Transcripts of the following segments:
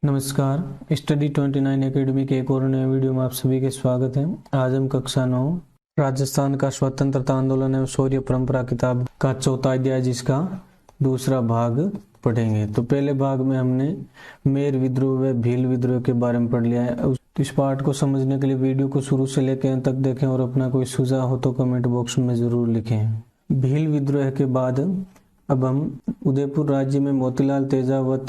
नमस्कार, study 29 academy के एक और नए वीडियो में आप सभी के स्वागत है। आज हम कक्षा 9 राजस्थान का स्वतंत्रता आंदोलन एवं शौर्य परंपरा किताब का चौथा अध्याय जिसका दूसरा भाग पढ़ेंगे। तो पहले भाग में हमने मेर विद्रोह व भील विद्रोह के बारे में पढ़ लिया है। इस पाठ को समझने के लिए वीडियो को शुरू से लेकर अंत तक देखें और अपना कोई सुझाव हो तो कमेंट बॉक्स में जरूर लिखें। भील विद्रोह के बाद अब हम उदयपुर राज्य में मोतीलाल तेजावत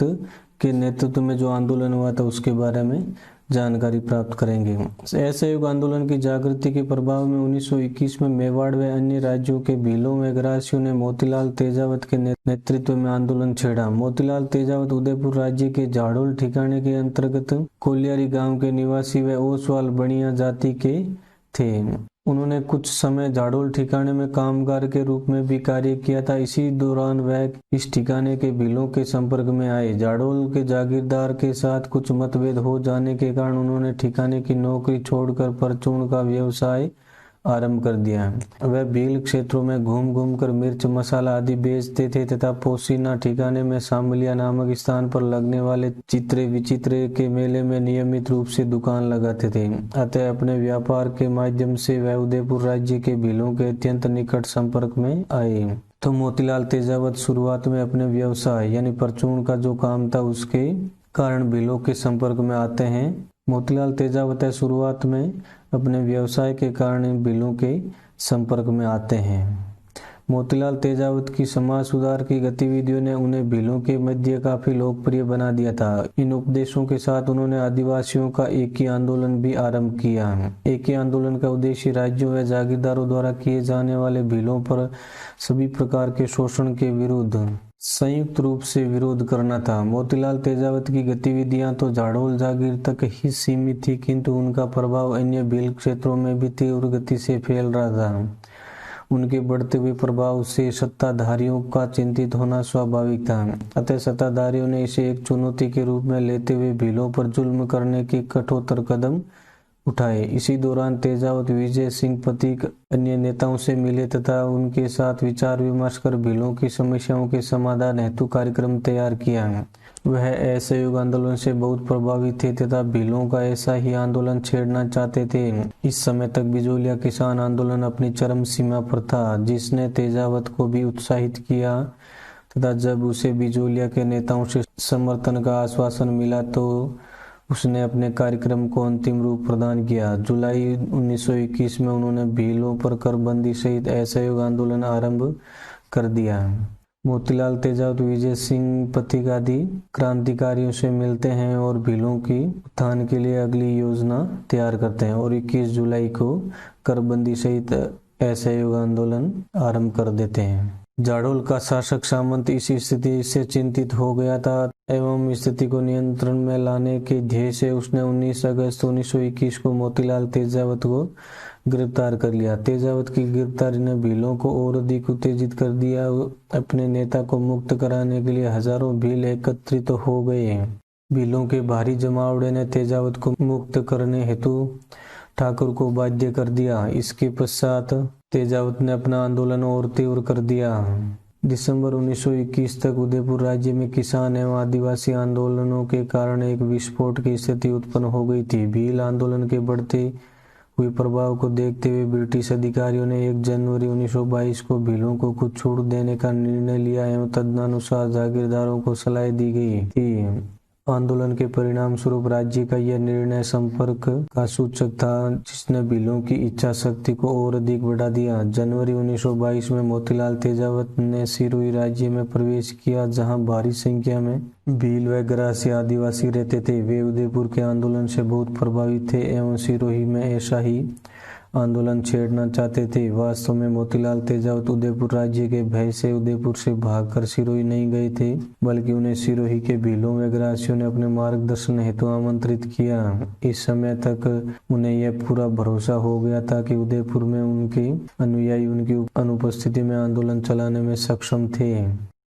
के नेतृत्व में जो आंदोलन हुआ था उसके बारे में जानकारी प्राप्त करेंगे। असहयोग आंदोलन की जागृति के प्रभाव में 1921 में मेवाड़ व अन्य राज्यों के भीलों व ग्रासियों ने मोतीलाल तेजावत के नेतृत्व में आंदोलन छेड़ा। मोतीलाल तेजावत उदयपुर राज्य के झाड़ोल ठिकाने के अंतर्गत कोलियारी गांव के निवासी व ओसवाल बनिया जाति के थे। उन्होंने कुछ समय झाड़ोल ठिकाने में कामगार के रूप में भी कार्य किया था। इसी दौरान वह इस ठिकाने के भीलों के संपर्क में आए। झाड़ोल के जागीरदार के साथ कुछ मतभेद हो जाने के कारण उन्होंने ठिकाने की नौकरी छोड़कर परचून का व्यवसाय आरंभ कर दिया। वह भील क्षेत्रों में घूम घूम कर मिर्च मसाला आदि बेचते थे तथा पोसीना ठिकाने में शामलिया नामक स्थान पर लगने वाले चित्रे विचित्रे के मेले में नियमित रूप से दुकान लगाते थे। अतः अपने व्यापार के माध्यम से वह उदयपुर राज्य के भीलों के अत्यंत निकट संपर्क में आए। तो मोतीलाल तेजावत शुरुआत में अपने व्यवसाय यानी परचून का जो काम था उसके कारण भीलों के संपर्क में आते हैं। मोतीलाल तेजावत शुरुआत में अपने व्यवसाय के कारण भीलों के संपर्क में आते हैं। मोतीलाल तेजावत की समाज सुधार की गतिविधियों ने उन्हें भीलों के मध्य काफी लोकप्रिय बना दिया था। इन उपदेशों के साथ उन्होंने आदिवासियों का एक ही आंदोलन भी आरंभ किया। एक ही आंदोलन का उद्देश्य राज्यों व जागीरदारों द्वारा किए जाने वाले भीलों पर सभी प्रकार के शोषण के विरुद्ध संयुक्त रूप से विरोध करना था। मोतीलाल तेजावत की गतिविधियां तो झाड़ोल जागीर तक ही सीमित थी, किंतु उनका प्रभाव अन्य भील क्षेत्रों में भी तीव्र गति से फैल रहा था। उनके बढ़ते हुए प्रभाव से सत्ताधारियों का चिंतित होना स्वाभाविक था। अतः सत्ताधारियों ने इसे एक चुनौती के रूप में लेते हुए भीलों पर जुल्म करने के कठोर कदम उठाए। इसी दौरान तेजावत विजय सिंह पथिक अन्य नेताओं से मिले तथा उनके साथ विचार विमर्श कर भीलों की समस्याओं के समाधान हेतु कार्यक्रम तैयार किया। वह असहयोग आंदोलन से बहुत प्रभावित थे तथा भीलों का ऐसा ही आंदोलन छेड़ना चाहते थे। इस समय तक बिजोलिया किसान आंदोलन अपनी चरम सीमा पर था, जिसने तेजावत को भी उत्साहित किया तथा जब उसे बिजोलिया के नेताओं से समर्थन का आश्वासन मिला तो उसने अपने कार्यक्रम को अंतिम रूप प्रदान किया। जुलाई 1921 में उन्होंने भीलों पर करबंदी सहित असहयोग आंदोलन आरंभ कर दिया। मोतीलाल तेजावत विजय सिंह पथिक आदि क्रांतिकारियों से मिलते हैं और भीलों की उत्थान के लिए अगली योजना तैयार करते हैं और 21 जुलाई को करबंदी सहित असहयोग आंदोलन आरंभ कर देते हैं। झाड़ोल का शासक सामंत इस स्थिति से चिंतित हो गया था एवं स्थिति को नियंत्रण में लाने के ध्येय से उसने 19 अगस्त 1921 को मोतीलाल तेजावत को गिरफ्तार कर लिया। तेजावत की गिरफ्तारी ने भीलों को और अधिक उत्तेजित कर दिया। अपने नेता को मुक्त कराने के लिए हजारों भील एकत्रित हो गए। भीलों के भारी जमावड़े ने तेजावत को मुक्त करने हेतु ठाकुर को बाध्य कर दिया। इसके पश्चात तेजावत ने अपना आंदोलन और तीव्र कर दिया। दिसंबर 1921 तक उदयपुर राज्य में किसान एवं आदिवासी आंदोलनों के कारण एक विस्फोट की स्थिति उत्पन्न हो गई थी। भील आंदोलन के बढ़ते हुए प्रभाव को देखते हुए ब्रिटिश अधिकारियों ने 1 जनवरी 1922 को भीलों को कुछ छूट देने का निर्णय लिया एवं तदनुसार जागीरदारों को सलाह दी गई थी। आंदोलन के परिणाम स्वरूप राज्य का यह निर्णय संपर्क का सूचक था, जिसने भीलों की इच्छा शक्ति को और अधिक बढ़ा दिया। जनवरी 1922 में मोतीलाल तेजावत ने सिरोही राज्य में प्रवेश किया, जहां भारी संख्या में भील व ग्रासी आदिवासी रहते थे। वे उदयपुर के आंदोलन से बहुत प्रभावित थे एवं सिरोही में ऐसा ही आंदोलन छेड़ना चाहते थे। वास्तव में मोतीलाल तेजावत उदयपुर राज्य के भय से उदयपुर से भागकर सिरोही नहीं गए थे, बल्कि उन्हें सिरोही के भीलों व ग्रासियों ने अपने मार्गदर्शन हेतु आमंत्रित किया। इस समय तक उन्हें यह पूरा भरोसा हो गया था कि उदयपुर में उनके अनुयायी उनकी अनुपस्थिति में आंदोलन चलाने में सक्षम थे।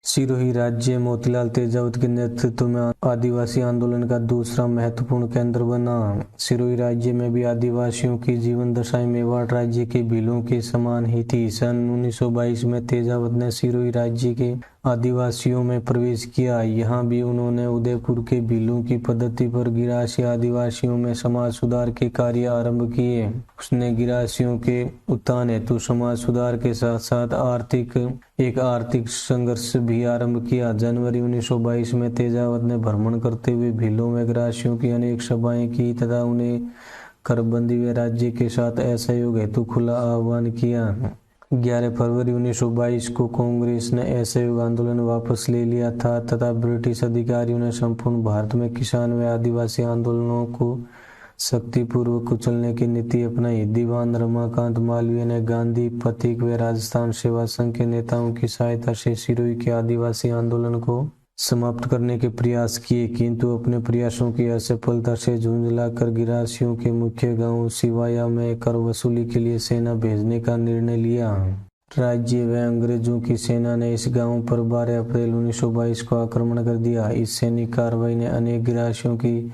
सिरोही राज्य मोतीलाल तेजावत के नेतृत्व में आदिवासी आंदोलन का दूसरा महत्वपूर्ण केंद्र बना। सिरोही राज्य में भी आदिवासियों की जीवन दशाएं मेवाड़ राज्य के भीलों के समान ही थी। सन 1922 में तेजावत ने सिरोही राज्य के आदिवासियों में प्रवेश किया। यहाँ भी उन्होंने उदयपुर के भीलों की पद्धति पर गिरासी आदिवासियों में समाज सुधार के कार्य आरंभ किए। उसने गिरासियों के उत्थान हेतु समाज सुधार के साथ साथ आर्थिक संघर्ष भी आरंभ किया। जनवरी 1922 में तेजावत ने भ्रमण करते हुए भीलों में गिरासियों की अनेक सभाएं की तथा उन्हें करबंदी व राज्य के साथ असहयोग हेतु खुला आह्वान किया। 11 फरवरी 1922 को कांग्रेस ने असहयोग आंदोलन वापस ले लिया था तथा ब्रिटिश अधिकारियों ने संपूर्ण भारत में किसान व आदिवासी आंदोलनों को शक्तिपूर्वक कुचलने की नीति अपनाई। दीवान रमाकांत मालवीय ने गांधी, प्रतीक व राजस्थान सेवा संघ के नेताओं की सहायता से सिरोही के आदिवासी आंदोलन को समाप्त करने के प्रयास किए, किंतु अपने प्रयासों की असफलता से झुंझलाकर गिरासियों के मुख्य गांव सिवाया में कर वसूली के लिए सेना भेजने का निर्णय लिया। राज्य व अंग्रेजों की सेना ने इस गांव पर 12 अप्रैल 1922 को आक्रमण कर दिया। इस सैनिक कार्रवाई ने अनेक गिरासियों की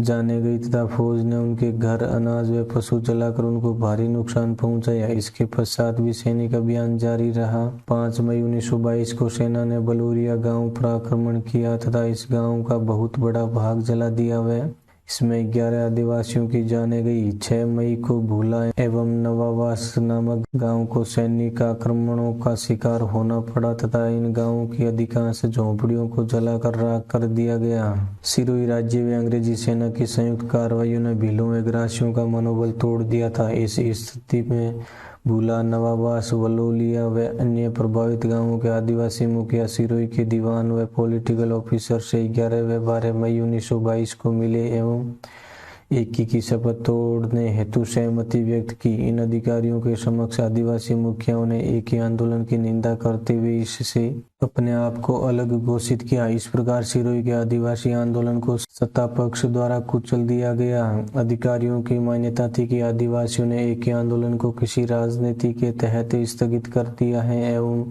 जाने गई तथा फौज ने उनके घर, अनाज व पशु जलाकर उनको भारी नुकसान पहुंचाया। इसके पश्चात भी सैनिक अभियान जारी रहा। 5 मई 1922 को सेना ने बलूरिया गांव पर आक्रमण किया तथा इस गांव का बहुत बड़ा भाग जला दिया व इसमें 11 आदिवासियों की जाने गई। 6 मई को भूला एवं नवावास नामक गांव को सैनिक आक्रमणों का शिकार होना पड़ा तथा इन गांवों की अधिकांश झोंपड़ियों को जलाकर राख कर दिया गया। सिरोही राज्य व अंग्रेजी सेना की संयुक्त कार्रवाइयों ने भीलों व गिरासियों का मनोबल तोड़ दिया था। इस स्थिति में भूला, नवाबास, वलोलिया व अन्य प्रभावित गांवों के आदिवासी मुखिया सिरोही के दीवान व पॉलिटिकल ऑफिसर से 11 व 12 मई 1922 को मिले एवं एकी की शपथ तोड़ने हेतु सहमति व्यक्त की। इन अधिकारियों के समक्ष आदिवासी मुखियाओं ने एकी आंदोलन की निंदा करते हुए इससे अपने आप को अलग घोषित किया। इस प्रकार सिरोही के आदिवासी आंदोलन को सत्ता पक्ष द्वारा कुचल दिया गया। अधिकारियों की मान्यता थी कि आदिवासियों ने एकी आंदोलन को किसी राजनीति के तहत स्थगित कर दिया है एवं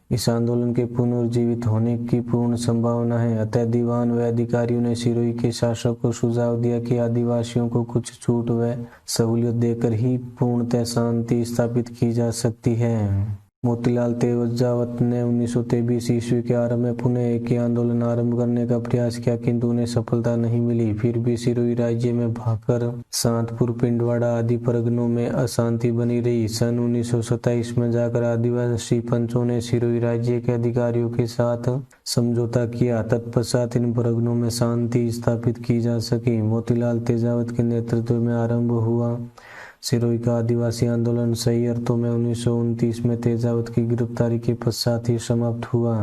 इस आंदोलन के पुनर्जीवित होने की पूर्ण संभावना है। अतः दीवान व अधिकारियों ने सिरोही के शासक को सुझाव दिया कि आदिवासियों को कुछ छूट व सहूलियत देकर ही पूर्णतः शांति स्थापित की जा सकती है। मोतीलाल तेजावत ने 1923 ईस्वी के आरंभ में पुनः एकी आंदोलन आरंभ करने का प्रयास किया, किंतु उन्हें सफलता नहीं मिली। फिर भी सिरोही राज्य में भाकर, सांतपुर, पिंडवाड़ा आदि परगनों में अशांति बनी रही। सन 1927 में जाकर आदिवासी पंचों ने सिरोही राज्य के अधिकारियों के साथ समझौता किया। तत्पश्चात इन परगनों में शांति स्थापित की जा सकी। मोतीलाल तेजावत के नेतृत्व में आरंभ हुआ सिरोही का आदिवासी आंदोलन सही अर्थों में 1929 में तेजावत की गिरफ्तारी के पश्चात ही समाप्त हुआ।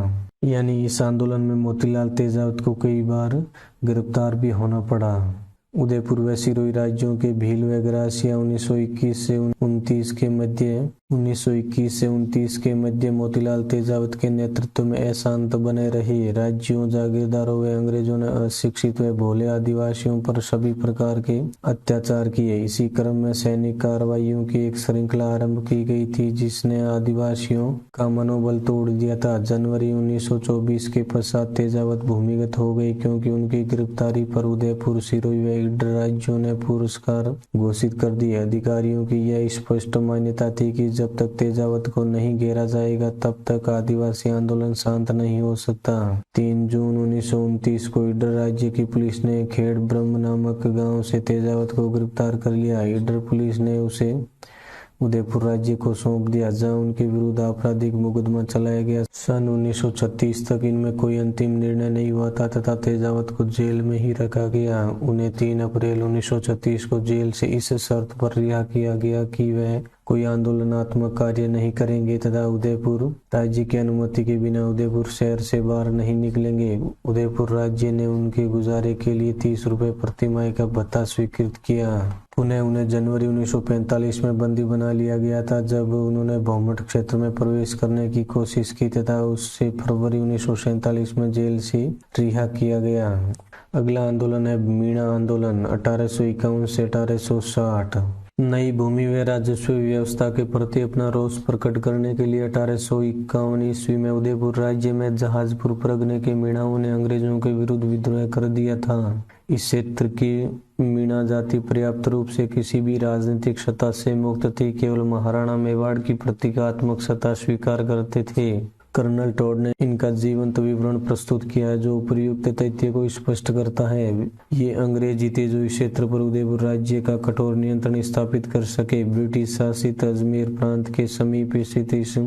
यानी इस आंदोलन में मोतीलाल तेजावत को कई बार गिरफ्तार भी होना पड़ा। उदयपुर व सिरोही राज्यों के भील व गिरासिया 1921 से 1929 के मध्य मोतीलाल तेजावत के नेतृत्व में अशांत बने रहे। राज्यों, जागीरदारों व अंग्रेजों ने अशिक्षित व भोले आदिवासियों पर सभी प्रकार के अत्याचार किए। इसी क्रम में सैनिक कार्रवाइयों की एक श्रृंखला आरंभ की गई थी जिसने आदिवासियों का मनोबल तोड़ दिया था। जनवरी 1924 के पश्चात तेजावत भूमिगत हो गई क्योंकि उनकी गिरफ्तारी पर उदयपुर, सिरोही व ईडर राज्यों ने पुरस्कार घोषित कर दिए। अधिकारियों की यह स्पष्ट मान्यता थी कि जब तक तेजावत को नहीं घेरा जाएगा तब तक आदिवासी आंदोलन शांत नहीं हो सकता। 3 जून 1929 को ईडर राज्य की पुलिस ने खेड़ ब्रह्म नामक गांव से तेजावत को गिरफ्तार कर लिया। ईडर पुलिस ने उसे उदयपुर राज्य को सौंप दिया जहां उनके विरुद्ध आपराधिक मुकदमा चलाया गया। सन 1936 तक इनमें कोई अंतिम निर्णय नहीं हुआ था तथा तेजावत को जेल में ही रखा गया। उन्हें 3 अप्रैल 1936 को जेल से इस शर्त पर रिहा किया गया कि वह कोई आंदोलनात्मक कार्य नहीं करेंगे तथा उदयपुर राज्य की अनुमति के बिना उदयपुर शहर से बाहर नहीं निकलेंगे। उदयपुर राज्य ने उनके गुजारे के लिए 30 रुपए प्रति माह का भत्ता स्वीकृत किया। पुनः उन्हें जनवरी 1945 में बंदी बना लिया गया था जब उन्होंने भौमट क्षेत्र में प्रवेश करने की कोशिश की तथा उससे फरवरी 1947 में जेल से रिहा किया गया। अगला आंदोलन है मीणा आंदोलन 1851 से 1860। नई भूमि व राजस्व व्यवस्था के प्रति अपना रोष प्रकट करने के लिए 1851 ईस्वी में उदयपुर राज्य में जहाजपुर परगने के मीणाओं ने अंग्रेजों के विरुद्ध विद्रोह कर दिया था। इस क्षेत्र की मीणा जाति पर्याप्त रूप से किसी भी राजनीतिक सत्ता से मुक्त थी, केवल महाराणा मेवाड़ की प्रतीकात्मक सत्ता स्वीकार करते थे। कर्नल टॉड ने इनका जीवंत विवरण प्रस्तुत किया है जो उपर्युक्त तथ्य को स्पष्ट करता है। ये अंग्रेज जीते जो इस क्षेत्र पर उदयपुर राज्य का कठोर नियंत्रण स्थापित कर सके। ब्रिटिश शासित अजमेर प्रांत के समीप स्थित इस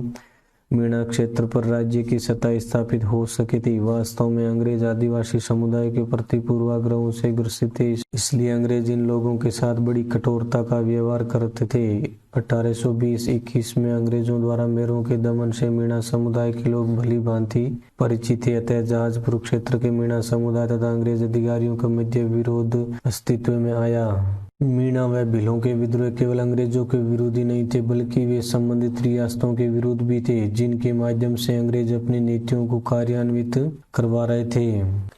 मीणा क्षेत्र पर राज्य की सत्ता स्थापित हो सकी थी। वास्तव में अंग्रेज आदिवासी समुदाय के प्रति पूर्वाग्रहों से ग्रसित थे, इसलिए अंग्रेज इन लोगों के साथ बड़ी कठोरता का व्यवहार करते थे। 1820-21 में अंग्रेजों द्वारा मेरों के दमन से मीणा समुदाय के लोग भली भांति परिचित थे। अतः जहाजपुर क्षेत्र के मीणा समुदाय तथा अंग्रेज अधिकारियों के मध्य विरोध अस्तित्व में आया। मीणा व भीलों के विद्रोह केवल अंग्रेजों के विरुद्ध ही नहीं थे बल्कि वे संबंधित रियासतों के विरुद्ध भी थे जिनके माध्यम से अंग्रेज अपनी नीतियों को कार्यान्वित करवा रहे थे।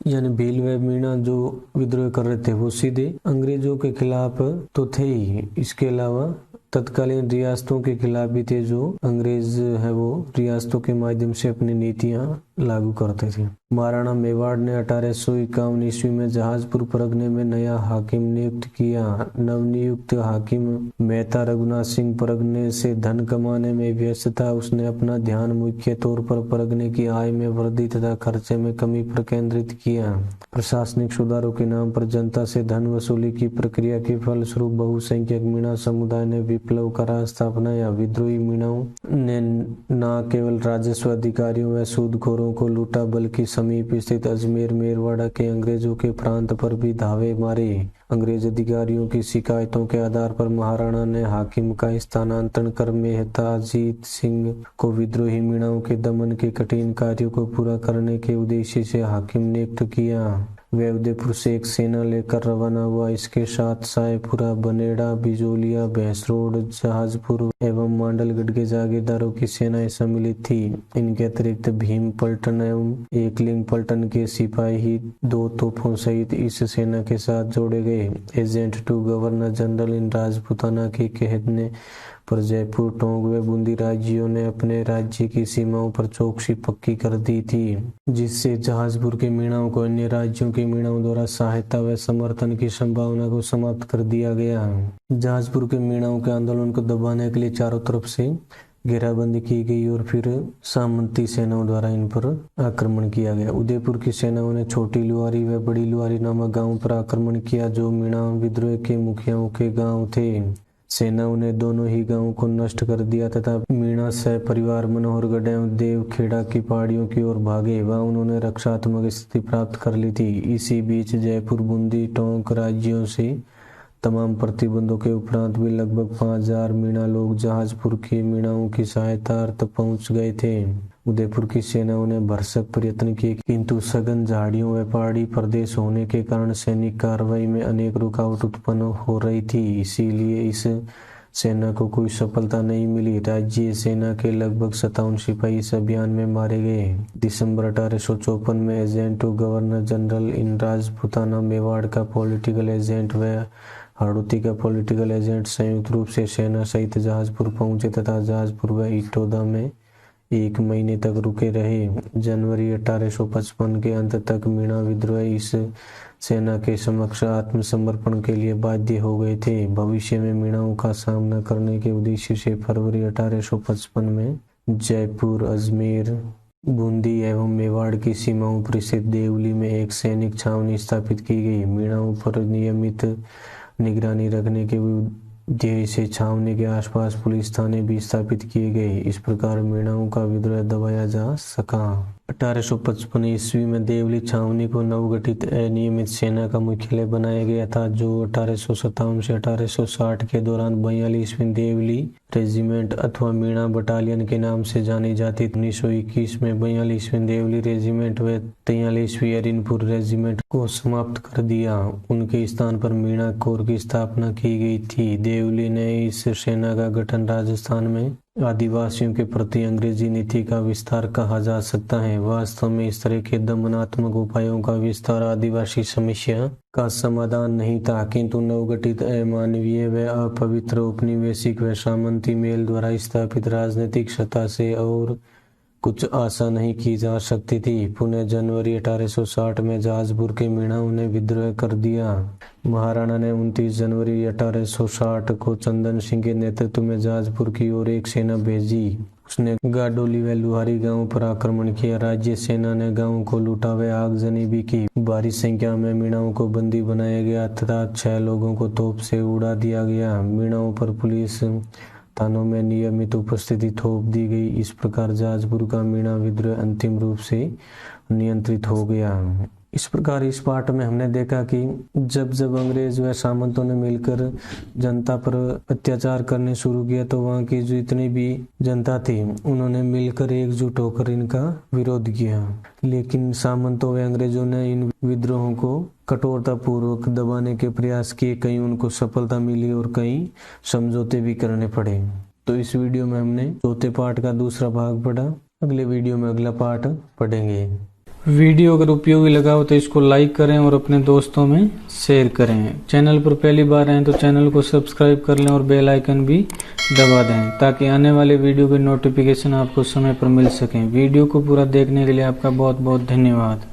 यानी भील व मीणा जो विद्रोह कर रहे थे वो सीधे अंग्रेजों के खिलाफ तो थे ही, इसके अलावा तत्कालीन रियासतों के खिलाफ भी थे जो अंग्रेज है वो रियासतों के माध्यम से अपनी नीतियां लागू करते थे। महाराणा मेवाड़ ने 1851 ईस्वी में जहाजपुर परगने में नया हाकिम नियुक्त किया। नवनियुक्त हाकिम मेहता रघुनाथ सिंह परगने से धन कमाने में व्यस्त था। उसने अपना ध्यान मुख्य तौर पर परगने की आय में वृद्धि तथा खर्चे में कमी पर केंद्रित किया। प्रशासनिक सुधारों के नाम पर जनता से धन वसूली की प्रक्रिया के फलस्वरूप बहुसंख्यक मीणा समुदाय ने विप्लव का रास्ता अपनाया। विद्रोही मीणाओं ने न केवल राजस्व अधिकारियों व सूदखोरों को लूटा बल्कि समीप स्थित अजमेर मेरवाड़ा के अंग्रेजों के प्रांत पर भी धावे मारे। अंग्रेज अधिकारियों की शिकायतों के आधार पर महाराणा ने हाकिम का स्थानांतरण कर मेहता अजीत सिंह को विद्रोही मीणाओं के दमन के कठिन कार्यों को पूरा करने के उद्देश्य से हाकिम नियुक्त किया। वह उदयपुर से एक सेना लेकर रवाना हुआ। इसके साथ सायपुरा, बनेड़ा, बिजोलिया, भैंसरोड, जहाजपुर एवं मांडलगढ़ के जागीरदारों की सेनाएं सम्मिलित थी। इनके अतिरिक्त भीम पलटन एवं एकलिंग पलटन के सिपाही 2 तोपों सहित इस सेना के साथ जोड़े गए। Agent to governor general in Rajputana के कहने पर जयपुर, टोंक व बूंदी राज्यों ने अपने राज्य की सीमाओं पर चौकसी पक्की कर दी थी, जिससे जहाजपुर के मीणाओं को अन्य राज्यों के मीणाओं द्वारा सहायता व समर्थन की संभावना को समाप्त कर दिया गया। जहाजपुर के मीणाओं के आंदोलन को दबाने के लिए चारों तरफ से घेराबंदी की गई और फिर सामंती सेनाओं द्वारा इन पर आक्रमण किया गया। उदयपुर की सेनाओं ने छोटी लुहारी व बड़ी लुहारी नामक गांवों पर आक्रमण किया जो मीणा विद्रोह के मुखियाओं के गांव थे। सेनाओं ने दोनों ही गांवों को नष्ट कर दिया तथा मीणा सह परिवार मनोहरगढ़ एवं देवखेड़ा की पहाड़ियों की ओर भागे। वहां उन्होंने रक्षात्मक स्थिति प्राप्त कर ली थी। इसी बीच जयपुर, बूंदी, टोंक राज्यों से तमाम प्रतिबंधों के उपरांत भी लगभग 5000 मीणा लोग जहाजपुर के मीणाओं की सहायता अर्थ पहुंच गए थे। उदयपुर की सेनाओं ने भरसक प्रयत्न किए किंतु सघन झाड़ियों व पहाड़ी प्रदेश होने के कारण सैनिक कार्रवाई में अनेक रुकावट उत्पन्न हो रही थी। इसीलिए इस सेना को कोई सफलता नहीं मिली। राज्य सेना के लगभग 57 सिपाही इस अभियान में मारे गए। दिसंबर 1854 में agent to governor general in Rajputana Mewar का पॉलिटिकल एजेंट व हाड़ौती का पॉलिटिकल एजेंट संयुक्त रूप से सेना सहित जहाजपुर पहुंचे तथा जहाजपुर व इटौदा में 1 महीने तक रुके रहे। जनवरी 1855 के अंत तक मीणा विद्रोह इस सेना के समक्ष आत्मसमर्पण के लिए बाध्य हो गए थे। भविष्य में मीणाओं का सामना करने के उद्देश्य से फरवरी 1855 में जयपुर, अजमेर, बूंदी एवं मेवाड़ की सीमाओं पर स्थित देवली में एक सैनिक छावनी स्थापित की गई। मीणाओं पर नियमित निगरानी रखने के उद्देश्य से छावनी के आसपास पुलिस थाने भी स्थापित किए गए। इस प्रकार मीणाओं का विद्रोह दबाया जा सका। 1855 ईस्वी में देवली छावनी को नवगठित अनियमित सेना का मुख्यालय बनाया गया था जो 1857 से 1860 के दौरान 42वीं देवली रेजिमेंट अथवा मीणा बटालियन के नाम से जानी जाती। 1921 में 42वीं देवली रेजिमेंट व 43वीं अरिनपुर रेजिमेंट को समाप्त कर दिया। उनके स्थान पर मीणा कोर की स्थापना की गई थी। देवली ने इस सेना का गठन राजस्थान में आदिवासियों के प्रति अंग्रेजी नीति का विस्तार कहा जा सकता है। वास्तव में इस तरह के दमनात्मक उपायों का विस्तार आदिवासी समस्या का समाधान नहीं था किंतु नवगठित अमानवीय व अपवित्र औपनिवेशिक व सामंती मेल द्वारा स्थापित राजनीतिक सत्ता से और कुछ आशा नहीं की जा सकती थी। पुनः जनवरी 1860 में जहाजपुर के मीणाओं ने विद्रोह कर दिया। महाराणा ने 29 जनवरी 1860 को चंदन सिंह के नेतृत्व में जहाजपुर की ओर एक सेना भेजी। उसने गाडोली व लुहारी गांव पर आक्रमण किया। राज्य सेना ने गांव को लूटा व आगजनी भी की। भारी संख्या में मीणाओं को बंदी बनाया गया तथा 6 लोगों को तोप से उड़ा दिया गया। मीणाओं पर पुलिस थानों में नियमित उपस्थिति थोप दी गई। इस प्रकार जाजपुर का मीणा विद्रोह अंतिम रूप से नियंत्रित हो गया। इस प्रकार इस पाठ में हमने देखा कि जब जब अंग्रेज व सामंतों ने मिलकर जनता पर अत्याचार करने शुरू किया तो वहाँ की जो इतनी भी जनता थी उन्होंने मिलकर एकजुट होकर इनका विरोध किया। लेकिन सामंतों व अंग्रेजों ने इन विद्रोहों को कठोरता पूर्वक दबाने के प्रयास किए। कहीं उनको सफलता मिली और कहीं समझौते भी करने पड़े। तो इस वीडियो में हमने चौथे पाठ का दूसरा भाग पढ़ा। अगले वीडियो में अगला पाठ पढ़ेंगे। वीडियो अगर उपयोगी लगा हो तो इसको लाइक करें और अपने दोस्तों में शेयर करें। चैनल पर पहली बार आए तो चैनल को सब्सक्राइब कर लें और बेल आइकन भी दबा दें ताकि आने वाले वीडियो के नोटिफिकेशन आपको समय पर मिल सकें। वीडियो को पूरा देखने के लिए आपका बहुत बहुत धन्यवाद।